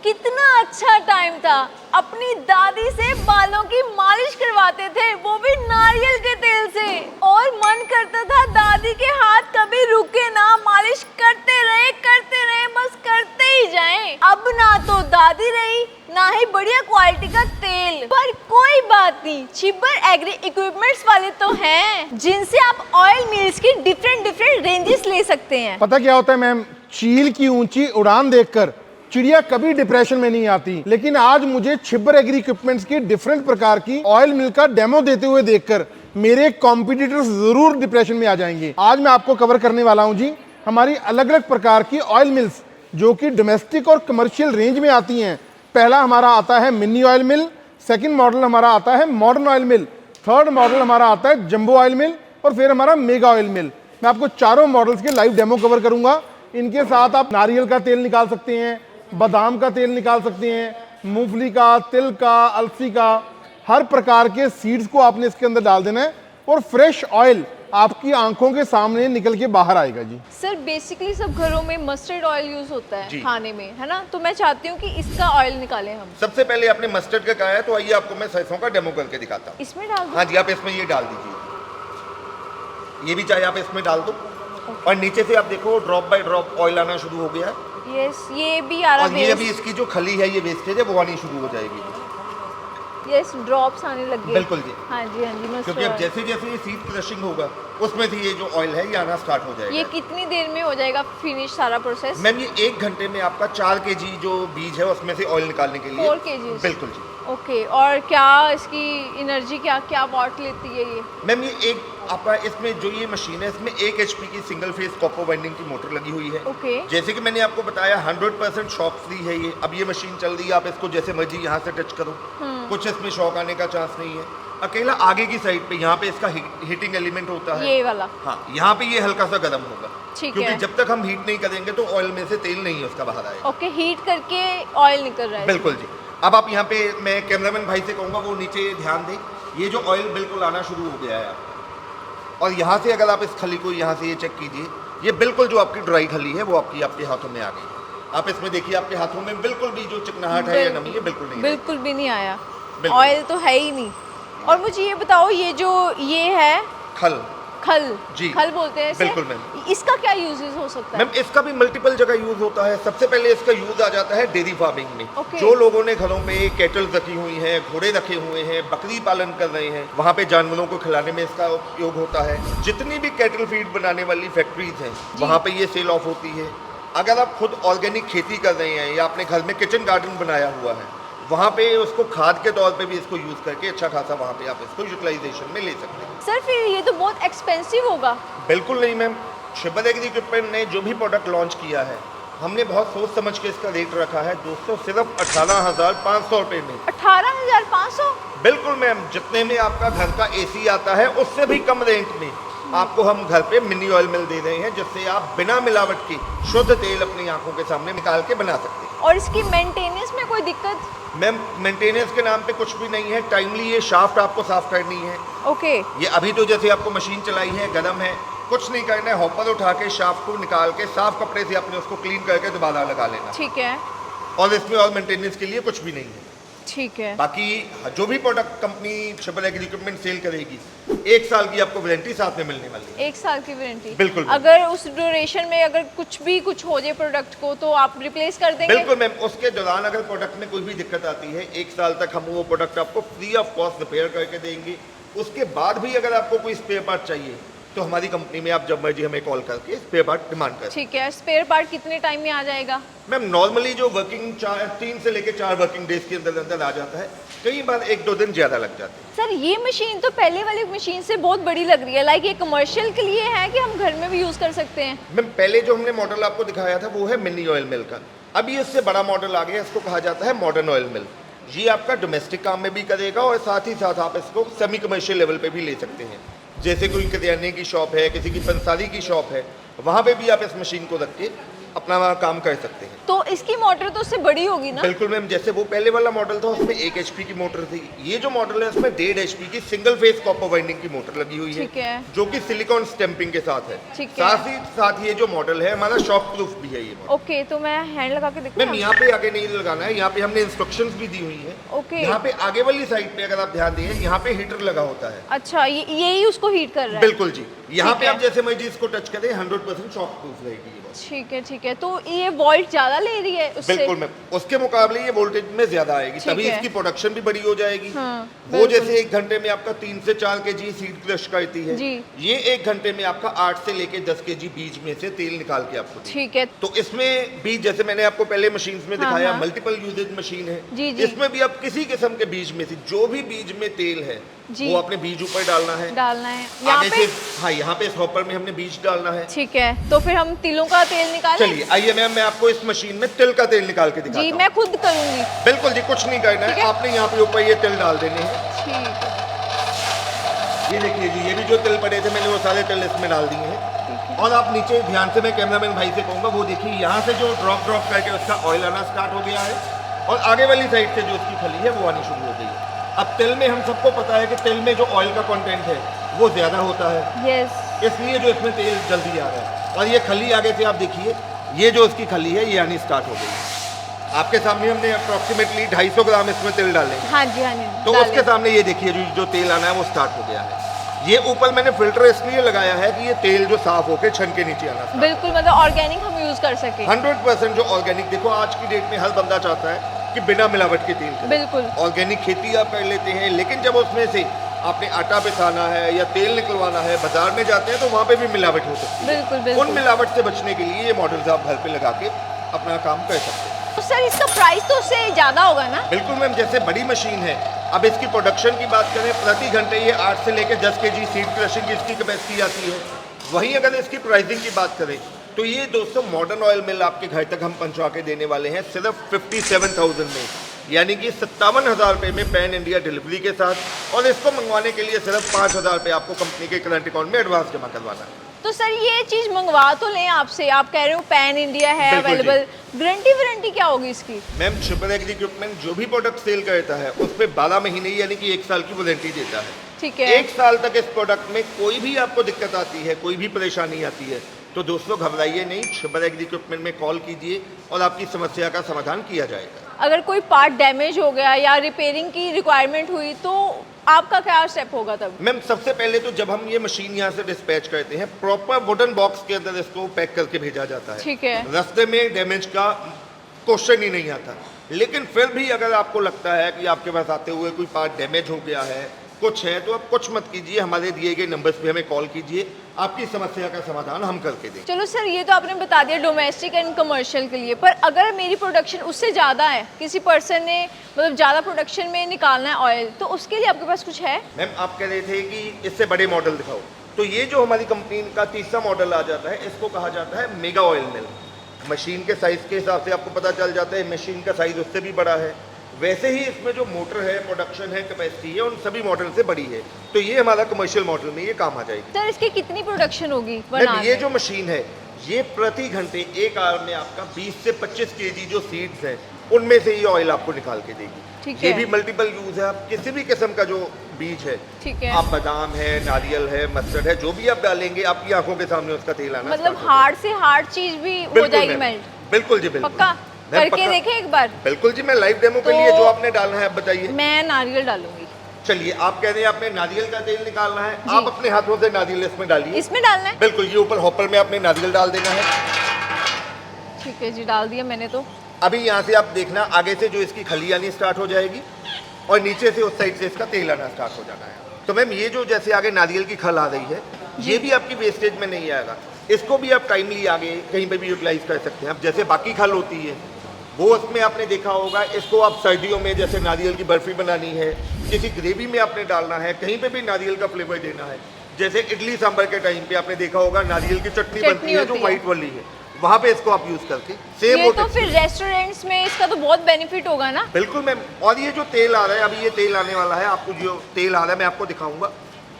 कितना अच्छा टाइम था, अपनी दादी से बालों की मालिश करवाते थे, वो भी नारियल के तेल से, और मन करता था दादी के हाथ कभी रुके ना, मालिश करते रहे, बस करते ही जाएं। अब ना तो दादी रही, ना ही बढ़िया क्वालिटी का तेल, पर कोई बात नहीं, छिब्बर एग्री इक्विपमेंट्स वाले तो हैं, जिनसे आप ऑयल मिल्स की डिफरेंट रेंजेस ले सकते हैं। पता क्या होता है मैम, चील की ऊंची उड़ान देखकर चिड़िया कभी डिप्रेशन में नहीं आती, लेकिन आज मुझे छिब्बर एग्री इक्विपमेंट्स की डिफरेंट प्रकार की ऑयल मिल का डेमो देते हुए देखकर मेरे कॉम्पिटिटर्स जरूर डिप्रेशन में आ जाएंगे। आज मैं आपको कवर करने वाला हूं जी हमारी अलग अलग प्रकार की ऑयल मिल्स जो कि डोमेस्टिक और कमर्शियल रेंज में आती हैं। पहला हमारा आता है मिनी ऑयल मिल, सेकंड मॉडल हमारा आता है मॉडर्न ऑयल मिल, थर्ड मॉडल हमारा आता है जंबो ऑयल मिल, और फिर हमारा मेगा ऑयल मिल। मैं आपको चारों मॉडल्स के लाइव डेमो कवर करूंगा। इनके साथ आप नारियल का तेल निकाल सकते हैं, बादाम का तेल निकाल सकते हैं, मूंगफली का, तिल का, अलसी का, हर प्रकार के सीड्स को आपने इसके अंदर डाल देना है और फ्रेश ऑयल आपकी आंखों के सामने निकल के बाहर आएगा जी। सर बेसिकली सब घरों में मस्टर्ड ऑयल यूज होता है खाने में, है ना, तो मैं चाहती हूँ कि इसका ऑयल निकालें हम। सबसे पहले आपने मस्टर्ड का कहा है, तो आइए आपको मैं सरसों का डेमो करके दिखाता हूँ। इसमें डाल दूं? हाँ जी, आप इसमें ये डाल दीजिए, ये भी चाहे आप इसमें डाल दो, और नीचे से आप देखो ड्रॉप बाय ड्रॉप ऑयल आना शुरू हो गया है। यस, ये भी आ रहा है, और ये भी इसकी जो खली है, ये वेस्टेज है, वो आनी शुरू हो जाएगी। यस, ड्रॉप्स आने लग गए। बिल्कुल जी। हाँ जी, मस्टर्ड। क्योंकि अब जैसे जैसे ये सीड क्रशिंग होगा, उसमें से ये जो ऑयल है ये आना स्टार्ट हो जाएगा। ये कितनी देर में हो जाएगा फिनिश सारा प्रोसेस? मैम ये 1 घंटे में आपका 4 kg जो बीज है उसमें से ऑयल निकालने के लिए। 4 kg? बिल्कुल जी। ओके, और क्या इसकी एनर्जी क्या वॉट लेती है ये? मैम ये एक आपका इसमें जो ये मशीन है, इसमें 1 HP की सिंगल फेज कॉपर वाइंडिंग की मोटर लगी हुई है। ओके। जैसे कि मैंने आपको बताया 100% शॉक फ्री है ये। अब ये मशीन चल रही है, आप इसको जैसे मर्जी यहाँ से टच करो, कुछ इसमें शॉक आने का चांस नहीं है। अकेला आगे की साइड पे यहाँ पे इसका हीटिंग एलिमेंट होता है, ये वाला। हाँ, यहाँ पे ये हल्का सा गर्म होगा, ठीक क्योंकि है। जब तक हम हीट नहीं करेंगे तो ऑयल में से तेल नहीं उसका बाहर आएगा। ओके, हीट करके ऑयल निकल रहा है। बिल्कुल जी। अब आप यहाँ पे, मैं कैमरामैन भाई से कहूँगा वो नीचे ध्यान दें, ये जो ऑयल बिल्कुल आना शुरू हो गया है आपका, और यहाँ से अगर आप इस खली को यहाँ से ये चेक कीजिए, ये बिल्कुल जो आपकी ड्राई खली है वो आपके हाथों में आ गई। आप इसमें देखिए आपके हाथों में बिल्कुल भी जो चिकनाहट है या नमी है बिल्कुल नहीं, बिल्कुल भी नहीं आया, ऑयल तो है ही नहीं। और मुझे ये बताओ, ये जो ये है खल जी, खल बोलते हैं इसे? बिल्कुल मैम। इसका क्या यूजेस हो सकता है? मैम इसका भी मल्टीपल जगह यूज होता है। सबसे पहले इसका यूज आ जाता है डेयरी फार्मिंग में। Okay. जो लोगों ने घरों में कैटल रखी हुई हैं, घोड़े रखे हुए हैं, बकरी पालन कर रहे हैं, वहाँ पे जानवरों को खिलाने में इसका उपयोग होता है। जितनी भी कैटल फीड बनाने वाली फैक्ट्रीज हैं, वहाँ पे ये सेल ऑफ होती है। अगर आप खुद ऑर्गेनिक खेती कर रहे हैं या अपने घर में किचन गार्डन बनाया हुआ है, वहाँ पे उसको खाद के तौर पे भी इसको यूज करके अच्छा खासा वहाँ पे आप इसको यूटिलाइजेशन में ले सकते हैं। सर फिर ये तो बहुत एक्सपेंसिव होगा। बिल्कुल नहीं मैम, छिब्बर एग्री इक्विपमेंट ने जो भी प्रोडक्ट लॉन्च किया है, हमने बहुत सोच समझ के इसका रेट रखा है दोस्तों, सिर्फ 18,500 रुपये में। 18,500? बिल्कुल मैम, जितने में आपका घर का AC आता है उससे भी कम रेंट में आपको हम घर पे मिनी ऑयल मिल दे रहे हैं, जिससे आप बिना मिलावट के शुद्ध तेल अपनी आंखों के सामने निकाल के बना सकते हैं। और इसकी मेंटेनेंस में कोई दिक्कत? मैम मेंटेनेंस के नाम पे कुछ भी नहीं है। टाइमली ये शाफ्ट आपको साफ करनी है। ओके। ये अभी तो जैसे आपको मशीन चलाई है, गर्म है, कुछ नहीं करना है, हॉपर उठा के शाफ्ट को निकाल के साफ कपड़े से आपने उसको क्लीन करके दोबारा लगा लेना। ठीक है। और इसमें और मेंटेनेंस के लिए कुछ भी नहीं है। ठीक है। बाकी जो भी product company Chhibber agri equipment sell करेगी, 1 साल की आपको वारंटी साथ में मिलने वाली है। 1 साल की वारंटी? बिल्कुल। अगर उस ड्यूरेशन में अगर कुछ हो जाए प्रोडक्ट को, तो आप रिप्लेस कर देंगे? बिल्कुल मैम, उसके दौरान अगर प्रोडक्ट में कोई भी दिक्कत आती है, 1 साल तक हम वो प्रोडक्ट आपको फ्री ऑफ कॉस्ट रिपेयर करके देंगे। उसके बाद भी अगर आपको कोई स्पेयर पार्ट चाहिए तो हमारी कंपनी में आप जब मर्जी हमें कॉल करके स्पेयर पार्ट डिमांड करें। ठीक है। स्पेयर पार्ट कितने टाइम में आ जाएगा? मैम नॉर्मली जो वर्किंग 3 से लेकर 4 वर्किंग डेज के अंदर अंदर आ जाता है, कई बार 1-2 दिन ज़्यादा लग जाते हैं। सर ये मशीन तो पहले वाली मशीन से बहुत बड़ी लग रही है, लाइक ये कमर्शियल के लिए है कि हम घर में भी यूज़ कर सकते हैं? मैम पहले जो हमने मॉडल आपको दिखाया था वो है मिनी ऑयल मिल का। अभी इससे बड़ा मॉडल आ गया, इसको कहा जाता है मॉडर्न ऑयल मिल। ये आपका डोमेस्टिक काम में भी करेगा और साथ ही साथ आप इसको सेमी कमर्शियल लेवल पे भी ले सकते हैं। जैसे कोई किराने की शॉप है, किसी की पंसारी की शॉप है, वहाँ पे भी आप इस मशीन को रख के अपना काम कर सकते हैं। तो इसकी मोटर तो उससे बड़ी होगी ना? बिल्कुल मैम, जैसे वो पहले वाला मॉडल था उसमें 1 HP की मोटर थी, ये जो मॉडल है उसमें 1.5 HP की सिंगल फेस कॉपर वाइंडिंग की मोटर लगी हुई ठीक है। जो कि सिलिकॉन स्टैंपिंग के साथ है। ठीक है। साथ ये जो मॉडल है हमारा शॉक प्रूफ भी है ये मॉडल। ओके, तो मैं हैंड लगा के देखूं? मैम यहाँ पे आगे नहीं लगाना है, यहाँ पे हमने इंस्ट्रक्शंस भी दी हुई है। ओके। यहाँ पे आगे वाली साइड पे अगर आप ध्यान दें, यहाँ पे हीटर लगा होता है। अच्छा, यही उसको हीट कर रहा है? बिल्कुल जी, यहाँ ठीक पे है। आप जैसे मर्जी इसको टच करें 100% शॉक प्रूफ रहेगी ये बॉल। ठीक है, ठीक है। तो ये वोल्ट ज्यादा ले रही है उससे? बिल्कुल मैम, उसके मुकाबले ये वोल्टेज में ज्यादा आएगी, ठीक तभी है। इसकी प्रोडक्शन भी बड़ी हो जाएगी। हाँ, वो बिल्कुल। जैसे 1 घंटे में आपका 3 से 4 kg सीड क्रश करती है, जी। ये 1 घंटे में आपका 8 से लेके 10 kg बीज में से तेल निकाल के आपको देगी। ठीक है। तो इसमें बीज जैसे मैंने आपको पहले मशीन में हाँ, दिखाया, हाँ। मल्टीपल यूजेज मशीन है। जी, जी। इसमें भी आप किसी किस्म के बीज में से जो भी बीज में तेल है जी। वो अपने बीज ऊपर डालना है। डालना है यहाँ आगे पे? से हाँ, यहाँ पे इस हॉपर में हमने बीज डालना है। ठीक है, तो फिर हम तिलों का तेल निकालें? चलिए आइए मैम, मैं आपको इस मशीन में तिल का तेल निकाल के दिखाता जी, हूँ। मैं खुद करूंगी। बिल्कुल जी, कुछ नहीं करना ठीक है, है। आपने यहाँ पे ऊपर ये तिल डाल देने हैं। ठीक है। ये देखिए जी, ये भी जो तिल पड़े थे मैंने वो सारे तिल इसमें डाल दिए हैं। और आप नीचे ध्यान से, मैं कैमरामैन भाई से कहूँगा, वो देखिए यहाँ से जो ड्रॉप करके उसका ऑयल आना स्टार्ट हो गया है और आगे वाली साइड से जो उसकी खली है वो आनी शुरू हो गई है। अब तिल में हम सबको पता है कि तिल में जो ऑयल का कंटेंट है वो ज़्यादा होता है, यस। इसलिए जो इसमें तेल जल्दी आ रहा है। और ये खली आगे से आप देखिए, ये जो उसकी खली है ये आनी स्टार्ट हो गई है। आपके सामने हमने अप्रॉक्सीमेटली 250 ग्राम इसमें तेल डाले, हाँ जी, हाँ जी। तो डालें। उसके सामने ये देखिए जो तेल आना है वो स्टार्ट हो गया है। ये ऊपर मैंने फिल्टर इसलिए लगाया है कि ये तेल जो साफ होकर छन के नीचे आना start बिल्कुल, मतलब ऑर्गेनिक हम यूज कर सके। 100% जो ऑर्गेनिक, देखो आज की डेट में हर बंदा चाहता है कि बिना मिलावट के तेल करें। बिल्कुल। ऑर्गेनिक खेती आप कर लेते हैं, लेकिन जब उसमें से आपने आटा पिसाना है या तेल निकलवाना है, बाजार में जाते हैं तो वहाँ पे भी मिलावट हो सकती है। बिल्कुल, बिल्कुल। उन मिलावट से बचने के लिए ये मॉडल्स आप घर पे लगा के अपना काम कर सकते हैं। तो सर इसका प्राइस तो उससे ज्यादा होगा ना? बिल्कुल मैम, जैसे बड़ी मशीन है, अब इसकी प्रोडक्शन की बात करें, प्रति घंटे ये 8 से लेकर 10 kg सीड क्रशिंग की इसकी कैपेसिटी आती है। वहीं अगर इसकी प्राइसिंग की बात करें तो ये दोस्तों मॉडर्न ऑयल मिल आपके घर तक हम पहुंचा के देने वाले हैं सिर्फ 57,000 में, यानी कि 57,000 रुपये में पैन इंडिया डिलीवरी के साथ। और इसको मंगवाने के लिए सिर्फ 5,000 रुपये आपको कंपनी के करंट अकाउंट में एडवांस जमा करवाना है। तो सर ये चीज मंगवा तो लें आपसे, आप कह रहे हो पैन इंडिया है बिल्कुल जी। अवेलेबल, गारंटी वारंटी क्या होगी इसकी? मैम ट्रिपल एग्री इक्विपमेंट जो भी प्रोडक्ट सेल करता है उस पर 12 महीने यानी कि 1 साल की वारंटी देता है। ठीक है। 1 साल तक इस प्रोडक्ट में कोई भी आपको दिक्कत आती है, कोई भी परेशानी आती है, तो दोस्तों घबराइए नहीं, ट्रिपल एग्री इक्विपमेंट में कॉल कीजिए और आपकी समस्या का समाधान किया जाएगा। अगर कोई पार्ट डैमेज हो गया या रिपेयरिंग की रिक्वायरमेंट हुई तो आपका क्या स्टेप होगा तब? मैम सबसे पहले तो जब हम ये मशीन यहाँ से डिस्पैच करते हैं, प्रॉपर वुडन बॉक्स के अंदर इसको पैक करके भेजा जाता है। ठीक है। रास्ते में डैमेज का क्वेश्चन ही नहीं आता, लेकिन फिर भी अगर आपको लगता है कि आपके पास आते हुए कोई पार्ट डैमेज हो गया है, कुछ है, तो आप कुछ मत कीजिए, हमारे दिए गए नंबर्स पे हमें कॉल कीजिए, आपकी समस्या का समाधान हम करके देंगे। चलो सर, ये तो आपने बता दिया डोमेस्टिक एंड कमर्शियल के लिए, पर अगर मेरी प्रोडक्शन उससे ज़्यादा है, किसी पर्सन ने मतलब ज़्यादा प्रोडक्शन में निकालना है ऑयल, तो उसके लिए आपके पास कुछ है? मैम आप कह रहे थे कि इससे बड़े मॉडल दिखाओ, तो ये जो हमारी कंपनी का तीसरा मॉडल आ जाता है, इसको कहा जाता है मेगा ऑयल मिल। मशीन के साइज़ के हिसाब से आपको पता चल जाता है मशीन का साइज़ उससे भी बड़ा है, वैसे ही इसमें जो मोटर है, प्रोडक्शन है, कैपेसिटी है, उन सभी मॉडल से बड़ी है। तो ये हमारा कमर्शियल मॉडल में ये काम आ जाएगी। सर इसकी कितनी प्रोडक्शन होगी? मैम ये जो मशीन है ये प्रति घंटे 1 आवर में आपका 20 से 25 kg जो सीड्स हैं उनमें से ये ऑयल आपको निकाल के देगी। ठीक ये है। भी मल्टीपल यूज है, आप किसी भी किस्म का जो बीज है, ठीक है। आप बादाम है, नारियल है, मस्टर्ड है, जो भी आप डालेंगे आपकी आंखों के सामने उसका तेल आना मतलब start हो हार्ड से हार्ड चीज भी हो बिल्कुल जाएगी मैम, मेल्ट? बिल्कुल जी बिल्कुल। पक्का मैम, करके पक्का। देखें एक बार? बिल्कुल जी, मैं लाइव डेमो के तो- लिए जो आपने डालना है आप बताइए। मैं नारियल डालूंगी। चलिए, आप कह रहे हैं आपने नारियल का तेल निकालना है, जी। आप अपने हाथों से नारियल इसमें डालिए। इसमें डालना है? बिल्कुल, ये ऊपर हॉपर में आपने नारियल डाल देना है। ठीक है जी, डाल दिया मैंने तो। अभी यहाँ से आप देखना, आगे से जो इसकी खली आनी स्टार्ट हो जाएगी और नीचे से उस साइड से इसका तेल आना स्टार्ट हो जाना है। तो मैम ये जो जैसे आगे नारियल की खल आ रही है, ये भी आपकी वेस्टेज में नहीं आएगा, इसको भी आप टाइमली आगे कहीं पे भी यूटिलाइज कर सकते हैं। अब जैसे बाकी खल होती है वो उसमें आपने देखा होगा, इसको आप सर्दियों में जैसे नारियल की बर्फी बनानी है, किसी ग्रेवी में आपने डालना है, कहीं पे भी नारियल का फ्लेवर देना है, जैसे इडली सांभर के टाइम पे आपने देखा होगा नारियल की चटनी बनती है जो व्हाइट वाली है, वहाँ पे इसको आप यूज करके सेम ये तो फिर रेस्टोरेंट्स में इसका तो बहुत बेनिफिट होगा ना? बिल्कुल मैम। और ये जो तेल आ रहा है, अभी ये तेल आने वाला है, आपको जो तेल आ रहा है मैं आपको दिखाऊंगा,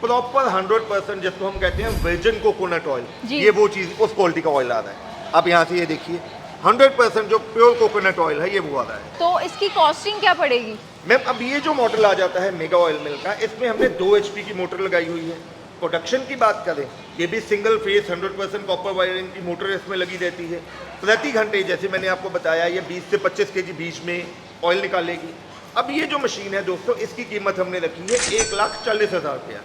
प्रॉपर 100% जिसको हम कहते हैं वर्जिन कोकोनट ऑयल, जी। ये वो चीज उस क्वालिटी का ऑयल आ रहा है। अब यहाँ से ये देखिए 100% जो प्योर कोकोनट ऑयल है ये वो आ रहा है। तो इसकी कॉस्टिंग क्या पड़ेगी? मैम अब ये जो मॉडल आ जाता है मेगा ऑयल मिल का, इसमें हमने 2 HP की मोटर लगाई हुई है। प्रोडक्शन की बात करें, ये भी सिंगल फेस 100% कॉपर वायरिंग की मोटर इसमें लगी रहती है। प्रति घंटे जैसे मैंने आपको बताया ये 20 से 25 kg बीच में ऑयल निकालेगी। अब ये जो मशीन है दोस्तों, इसकी कीमत हमने रखी है 1,40,000 रुपया।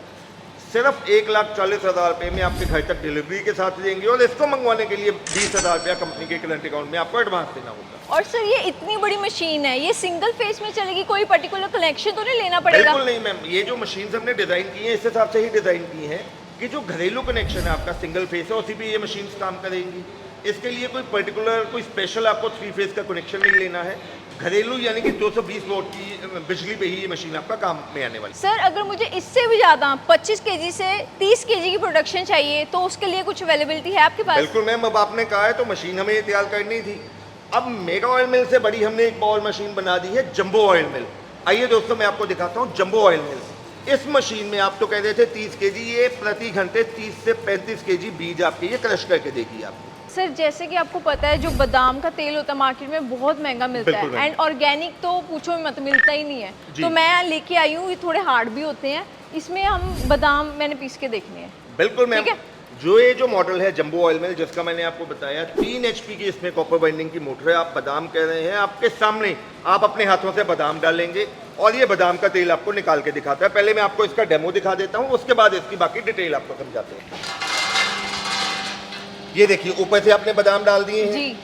सिर्फ 1,40,000 रुपये में आपके घर तक डिलीवरी के साथ देंगे और इसको मंगवाने के लिए 20,000 रुपया कंपनी के करंट अकाउंट में आपको एडवांस देना होगा। और सर ये इतनी बड़ी मशीन है, ये सिंगल फेस में चलेगी, कोई पर्टिकुलर कनेक्शन तो नहीं लेना पड़ेगा? बिल्कुल नहीं मैम, ये जो मशीन हमने डिजाइन की है इस हिसाब से ही डिजाइन की है कि जो घरेलू कनेक्शन है आपका सिंगल फेस है उसी पे ये मशीन काम करेंगी। इसके लिए कोई पर्टिकुलर कोई स्पेशल आपको 3 फेस का कनेक्शन नहीं लेना है। घरेलू यानी कि 220 वोल्ट की बिजली पे ही ये मशीन आपका काम में आने वाली। सर अगर मुझे इससे भी ज़्यादा 25 kg से 30 kg की प्रोडक्शन चाहिए तो उसके लिए कुछ अवेलेबिलिटी है आपके पास? बिल्कुल मैम, अब आपने कहा है तो मशीन हमें तैयार करनी थी। अब मेगा ऑयल मिल से बड़ी हमने एक और मशीन बना दी है जंबो ऑयल मिल। आइए दोस्तों मैं आपको दिखाता हूँ जंबो ऑयल मिल। इस मशीन में आप तो कह रहे थे 30 kg, ये प्रति घंटे 30 से 35 kg बीज आपके ये क्रश करके देगी आपको। सर जैसे कि आपको पता है जो बादाम का तेल होता है मार्केट में बहुत महंगा मिलता बिल्कुल है, एंड ऑर्गेनिक तो पूछो मत, मिलता ही नहीं है। जी। तो मैं लेके आई हूँ, ये थोड़े हार्ड भी होते हैं, इसमें हम बादाम मैंने पीस के देखने हैं। बिल्कुल मैम, ठीक है। जो ये जो मॉडल है जंबो ऑयल मिल जिसका मैंने आपको बताया 3 HP की इसमें कॉपर बाइंडिंग की मोटर है। आप बादाम कह रहे हैं, आपके सामने आप अपने हाथों से बादाम डालेंगे और ये बादाम का तेल आपको निकाल के दिखाता है। पहले मैं आपको इसका डेमो दिखा देता हूँ, उसके बाद इसकी बाकी डिटेल आपको समझाते हैं। ये देखिए ऊपर से आपने बादाम डाल दिए हैं जी।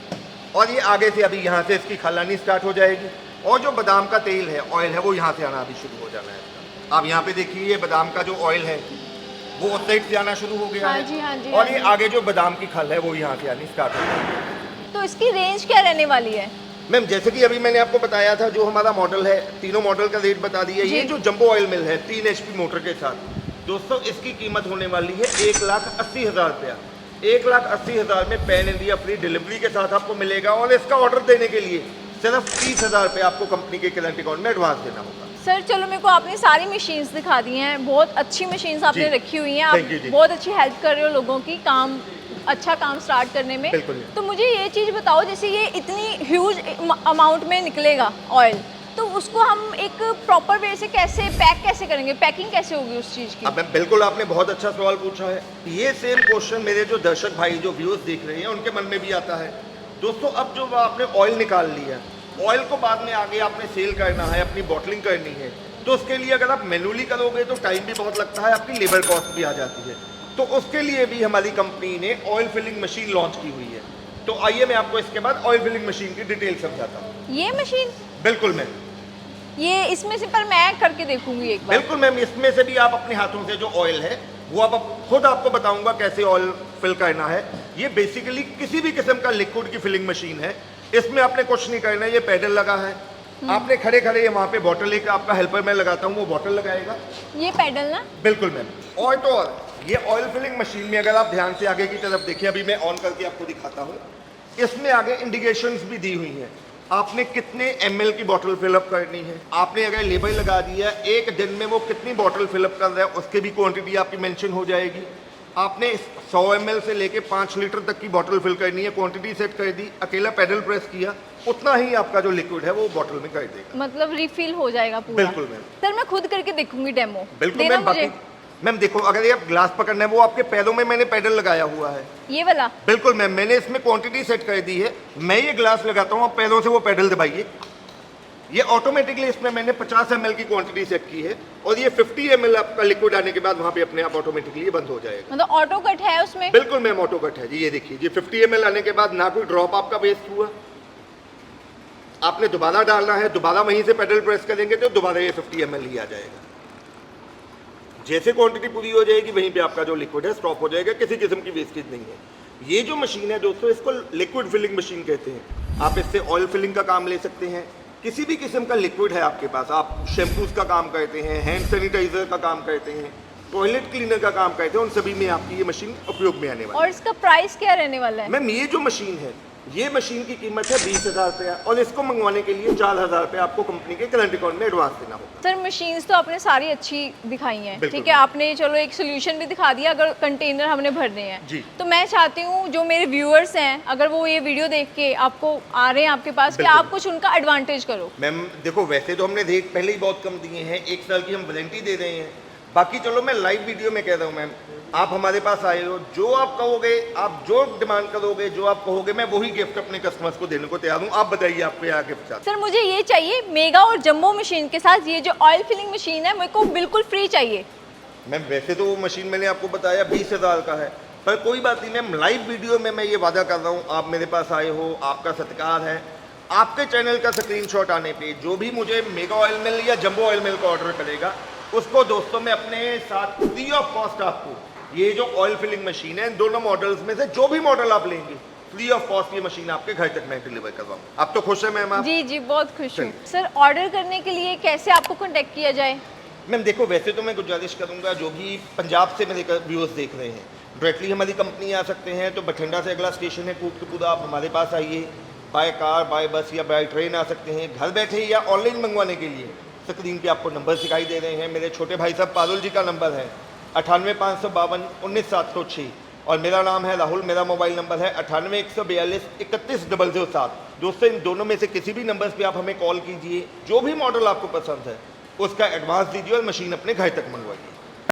और ये आगे से अभी यहाँ से इसकी खलानी स्टार्ट हो जाएगी और जो बादाम का तेल है ऑयल है वो यहाँ से आना अभी शुरू हो जाना है इसका। आप यहाँ पे देखिए ये बादाम का जो ऑयल है वो उस साइड से आना शुरू हो गया हाँ है। जी, हाँ जी, और हाँ ये जी। आगे जो बादाम की खल है वो यहाँ से आनी स्टार्ट हो जाएगी। तो इसकी रेंज क्या रहने वाली है? मैम जैसे कि अभी मैंने आपको बताया था जो हमारा मॉडल है, तीनों मॉडल का रेट बता दिया। जी। ये जो जंबो ऑयल मिल है 3 HP मोटर के साथ दोस्तों, इसकी कीमत होने वाली है 1,80,000 रुपया। 1,80,000 में पैन इंडिया फ्री डिलीवरी के साथ आपको मिलेगा और इसका ऑर्डर देने के लिए सिर्फ 30,000 रुपये आपको कंपनी के करंट अकाउंट में एडवांस देना होगा। सर चलो मेरे को आपने सारी मशीन्स दिखा दी हैं, बहुत अच्छी मशीन्स आपने जी। रखी हुई हैं, Thank you आप जी। बहुत अच्छी हेल्प कर रहे हो लोगों की अच्छा काम स्टार्ट करने में। बिल्कुल। तो मुझे ये चीज़ बताओ, जैसे ये इतनी ह्यूज अमाउंट में निकलेगा ऑयल, तो उसको हम एक प्रॉपर वे से कैसे पैक कैसे करेंगे, पैकिंग कैसे होगी उस चीज़ की? अब मैम बिल्कुल आपने बहुत अच्छा सवाल पूछा है। ये सेम क्वेश्चन मेरे जो दर्शक भाई जो व्यूअर्स देख रहे हैं उनके मन में भी आता है। दोस्तों अब जो आपने ऑयल निकाल लिया, ऑयल को बाद में आगे आपने सेल करना है, अपनी बॉटलिंग करनी है, तो उसके लिए अगर आप मैनुअली करोगे तो टाइम भी बहुत लगता है, आपकी लेबर कॉस्ट भी आ जाती है। तो उसके लिए भी हमारी कंपनी ने ऑयल फिलिंग मशीन लॉन्च की हुई है। तो आइए मैं आपको इसके बाद ऑयल फिलिंग मशीन की डिटेल समझाता हूँ। ये मशीन, बिल्कुल मैम, ये इसमें से पर मैं करके देखूंगी एक बार। बिल्कुल मैम, इसमें से भी आप अपने हाथों से जो ऑयल है वो आप खुद आपको बताऊंगा कैसे ऑयल फिल करना है। ये बेसिकली किसी भी किस्म का लिक्विड की फिलिंग मशीन है। इसमें आपने कुछ नहीं करना है, ये पैडल लगा है, आपने खड़े खड़े वहाँ पे बॉटल एक आपका हेल्पर मैं लगाता हूँ वो बॉटल लगाएगा। ये पैडल ना? बिल्कुल मैम। और तो और ये ऑयल फिलिंग मशीन में अगर आप ध्यान से आगे की तरफ देखिए, अभी मैं ऑन करके आपको दिखाता हूँ, इसमें आगे इंडिकेशंस भी दी हुई हैं। आपने कितने ml की बोतल फिलअप करनी है, आपने अगर लेबल लगा दिया एक दिन में वो कितनी बोतल फिलअप कर रहा है उसकी भी क्वांटिटी आपकी मेंशन हो जाएगी। आपने 100 ml से लेके 5 लीटर तक की बोतल फिल करनी है, क्वांटिटी सेट कर दी, अकेला पेडल प्रेस किया, उतना ही आपका जो लिक्विड है वो बोतल में कर देगा। मतलब रिफिल हो जाएगा पूरा? बिल्कुल मैम। सर मैं खुद करके देखूंगी डेमो। बिल्कुल देना मैम। मुझे? बाकी मैम देखो, अगर ये आप ग्लास पकड़ना है वो आपके पैरों में मैंने पेडल लगाया हुआ है। ये वाला? बिल्कुल मैम, मैंने इसमें क्वांटिटी सेट कर दी है। मैं ये ग्लास लगाता हूँ, आप पैरों से वो पेडल दबाइए, ये ऑटोमेटिकली इसमें मैंने 50 ml की क्वांटिटी सेट की है और ये 50 ml आपका लिक्विड आने के बाद वहाँ पे अपने आप ऑटोमेटिकली बंद हो जाएगा। मतलब ऑटो कट है उसमें? बिल्कुल मैम, ऑटो कट है जी। ये देखिए ये 50 ml आने के बाद ना कोई ड्रॉप आपका वेस्ट हुआ, आपने दोबारा डालना है, दोबारा वहीं से पेडल प्रेस करेंगे तो दोबारा ये 50 ml ही आ जाएगा। जैसे क्वांटिटी पूरी हो जाएगी वहीं पे आपका जो लिक्विड है स्टॉप हो जाएगा, किसी किस्म की वेस्टेज नहीं है। ये जो मशीन है दोस्तों इसको लिक्विड फिलिंग मशीन कहते हैं। आप इससे ऑयल फिलिंग का काम ले सकते हैं, किसी भी किस्म का लिक्विड है आपके पास, आप शैम्पूज का काम करते हैं, हैंड सैनिटाइजर का काम करते हैं, टॉयलेट क्लीनर का काम करते हैं, उन सभी में आपकी ये मशीन उपयोग में आने वाली है। और इसका प्राइस क्या रहने वाला है? मैम ये जो मशीन है ये मशीन की कीमत है 20,000 रुपया और इसको मंगवाने के लिए 4,000 रुपया आपको कंपनी के करंट अकाउंट में एडवांस देना होगा। सर मशीन्स तो आपने सारी अच्छी दिखाई हैं, बिल्कुल। ठीक है, आपने चलो एक सोल्यूशन भी दिखा दिया अगर कंटेनर हमने भरने हैं। जी। तो मैं चाहती हूँ जो मेरे व्यूअर्स हैं अगर वो ये वीडियो देख के आपको आ रहे हैं आपके पास कि बिल्कुल। आप कुछ उनका एडवांटेज करो। मैम देखो, वैसे तो हमने रेट पहले ही बहुत कम दिए हैं, 1 साल की हम वारंटी दे रहे हैं। बाकी चलो मैं लाइव वीडियो में कह रहा हूँ मैम, आप हमारे पास आए हो, जो आप कहोगे, आप जो डिमांड करोगे, जो आप कहोगे, मैं वही गिफ्ट अपने कस्टमर्स को देने को तैयार हूँ। आप बताइए आपको क्या गिफ्ट चाहते सर मुझे ये चाहिए मेगा और जम्बो मशीन के साथ ये जो ऑयल फिलिंग मशीन है मेरे को बिल्कुल फ्री चाहिए। हैं। मैम वैसे तो वो मशीन मैंने आपको बताया 20,000 का है, पर कोई बात नहीं मैम, लाइव वीडियो में मैं ये वादा कर रहा हूँ, आप मेरे पास आए हो, आपका सत्कार है, आपके चैनल का स्क्रीनशॉट आने पे जो भी मुझे मेगा ऑयल मिल या जंबो ऑयल मिल का ऑर्डर करेगा उसको दोस्तों मैं अपने साथ फ्री ऑफ कॉस्ट आपको ये जो ऑयल फिलिंग मशीन है, इन दोनों मॉडल्स में से जो भी मॉडल आप लेंगे फ्री ऑफ कॉस्ट ये मशीन आपके घर तक मैं डिलीवर करवाऊँ। आप तो खुश है मैम? आप? जी जी बहुत खुश हूँ। चलिए। सर ऑर्डर करने के लिए कैसे आपको कांटेक्ट किया जाए? मैम देखो, वैसे तो मैं गुजारिश करूंगा जो भी पंजाब से मेरे व्यूअर्स देख रहे हैं डायरेक्टली हमारी कंपनी आ सकते हैं, तो बठिंडा से अगला स्टेशन है कोटकपुरा, आप हमारे पास आइए, बाय कार, बाय बस या बाय ट्रेन आ सकते हैं। घर बैठे या ऑनलाइन मंगवाने के लिए स्क्रीन पे आपको नंबर दिखाई दे रहे हैं। मेरे छोटे भाई साहब पारुल जी का नंबर है 98,552,19,706 और मेरा नाम है राहुल, मेरा मोबाइल नंबर है 98,142,31,007। दोस्तों इन दोनों में से किसी भी नंबर पे आप हमें कॉल कीजिए, जो भी मॉडल आपको पसंद है उसका एडवांस दीजिए और मशीन अपने घर तक मंगवाइए।